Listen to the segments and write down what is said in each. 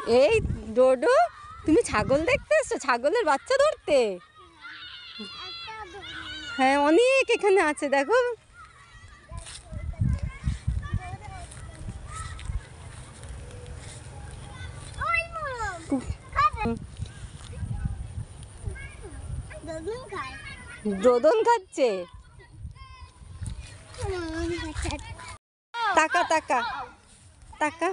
এই ডোডো, তুমি ছাগল দেখতে এসছো? ছাগলের বাচ্চা ধরতে? হ্যাঁ, অনেক এখানে আছে, দেখো। ডোদন খাচ্ছে। টাকা টাকা টাকা।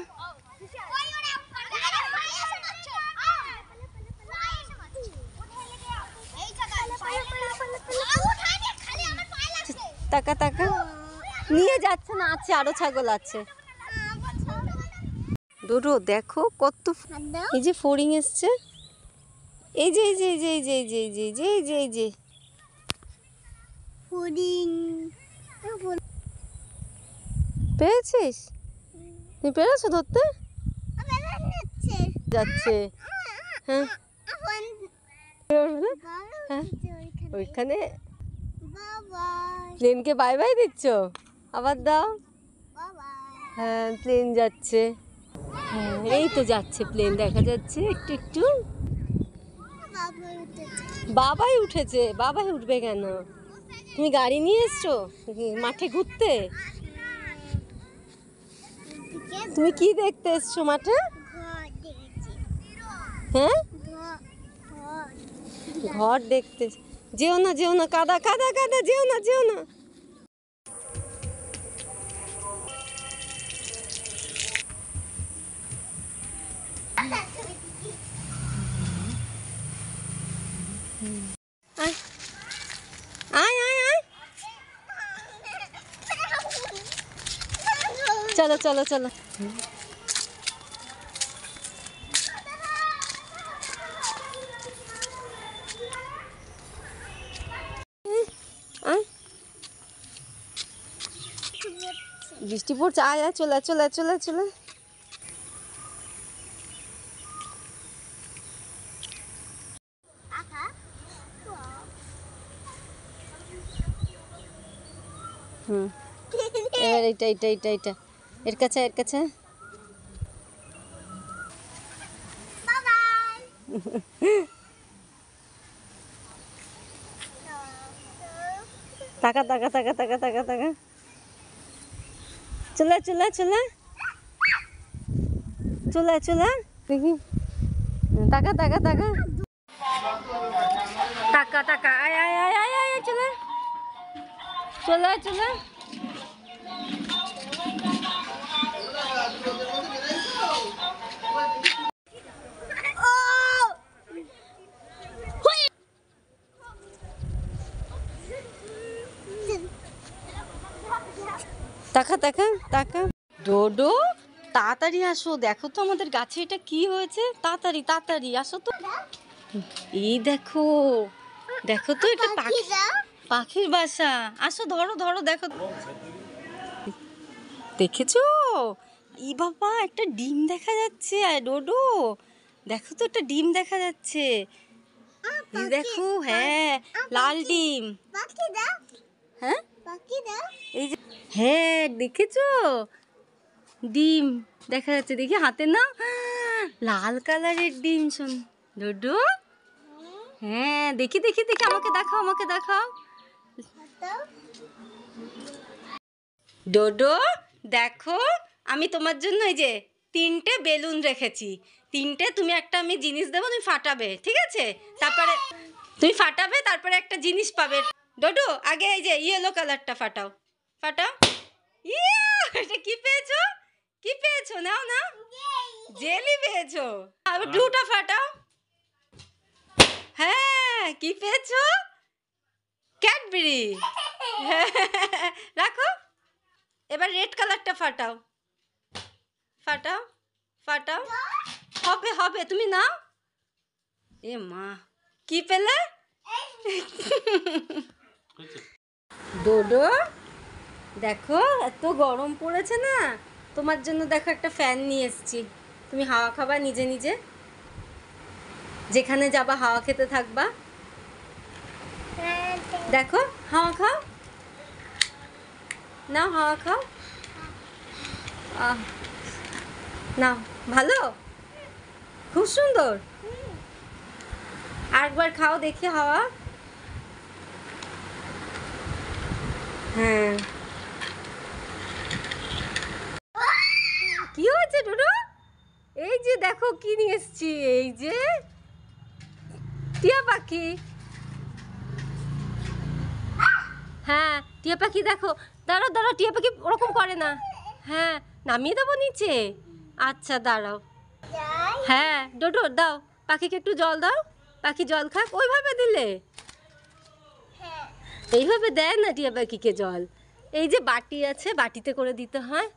টাকা টাকা নিয়ে যাচ্ছে না, আছে আরো ছাগল আছে। ডোডো দেখো কত, এই যে ফড়িং এসছে, এই যে এই যে এই যে এই যে এই যে এই যে এই যে এই যে এই যে ফড়িং। পেয়েছিস? তুই পেরেছো ধরতে? যাচ্ছে। হ্যাঁ, ওইখানে প্লেনকে বাই বাই দিচ্ছ? আবার দাও। হ্যাঁ, প্লেন যাচ্ছে। হ্যাঁ, এই তো যাচ্ছে প্লেন, দেখা যাচ্ছে একটু একটু। বাবাই উঠেছে। বাবাই উঠবে কেন? তুমি গাড়ি নিয়ে এসছো মাঠে ঘুরতে? তুমি কি দেখতে এসছো মাঠে? হ্যাঁ, ঘর দেখতে। যেও না যেও না, কাদা কাদা কাদা, যেও না যেও না। আয় আয় আয়, চলো চলো চলো। বৃষ্টি পড়ছে, আয় আয়, চলে চলে চলে চলে। হুম, এবার এইটা এইটা এইটা এইটা এর কাছে, এর কাছে। টাকা টাকা টাকা টাকা টাকা টাকা, চলে চলে চলে চলে চলে। দেখি, টাকা টাকা টাকা টাকা টাকা, আয় আয় আয় আয় আয়, চলে চলে চলে। টাকা টাকা টাকা। ডোডো তাড়াতাড়ি আসো, দেখো তো আমাদের গাছে এটা কি হয়েছে। তাড়াতাড়ি তাড়াতাড়ি আসো তো। এই দেখো, দেখো তো এটা পাখির বাসা। আসো ধরো ধরো, দেখো দেখেছো? ই বাবা, একটা ডিম দেখা যাচ্ছে। ডোডো দেখো তো, একটা ডিম দেখা যাচ্ছে। এই দেখো, হ্যাঁ লাল ডিম। হ্যাঁ, এই যে, হ্যাঁ দেখেছো, ডিম দেখা যাচ্ছে। দেখি হাতে না, লাল কালারের ডিম। শোন ডোডো, হ্যাঁ দেখি দেখি দেখি, আমাকে দেখাও আমাকে দেখাও। ডোডো দেখো, আমি তোমার জন্য এই যে 3টে বেলুন রেখেছি। 3টে, তুমি একটা আমি জিনিস দেবো, তুমি ফাটাবে, ঠিক আছে? তারপরে তুমি ফাটাবে, তারপরে একটা জিনিস পাবে। ডোডো আগে এই যে ইয়েলো কালারটা ফাটাও, ফাটাও। ইয়া, এটা কি পেয়েছো? কি পেয়েছো? নাও নাও, জেলি পেয়েছো। আর ব্লুটা ফাটাও। হ্যাঁ, কি পেয়েছো? ক্যাডবেরি। রাখো। এবার রেড কালারটা ফাটাও, ফাটাও ফাটাও। হবে হবে, তুমি নাও। এ মা, কি পেলে? ডোডো দেখো, এত গরম পড়েছে না, তোমার জন্য দেখো একটা ফ্যান নিয়ে এসেছি। তুমি হাওয়া খাবা নিজে নিজে, যেখানে যাবা হাওয়া খেতে থাকবা। দেখো, হাওয়া খাও, নাও হাওয়া খাও। নাও, ভালো। খুব সুন্দর। আরেকবার খাও দেখি হাওয়া। হ্যাঁ, কি হয়েছে ডুডু? এই যে দেখো কি নিয়ে এসেছি, এই যে টিয়া পাখি। হ্যাঁ টিয়া পাখি দেখো। দাঁড়াও দাঁড়াও, টিয়া পাখি ওরকম করে না। হ্যাঁ নামিয়ে দেবো নিচে। আচ্ছা দাঁড়াও। হ্যাঁ ডোডো দাও, পাখিকে একটু জল দাও, পাখি জল খাক। ওইভাবে দিলে এইভাবে দেয় না টিয়া পাখিকে জল। এই যে বাটি আছে, বাটিতে করে দিতে হয়।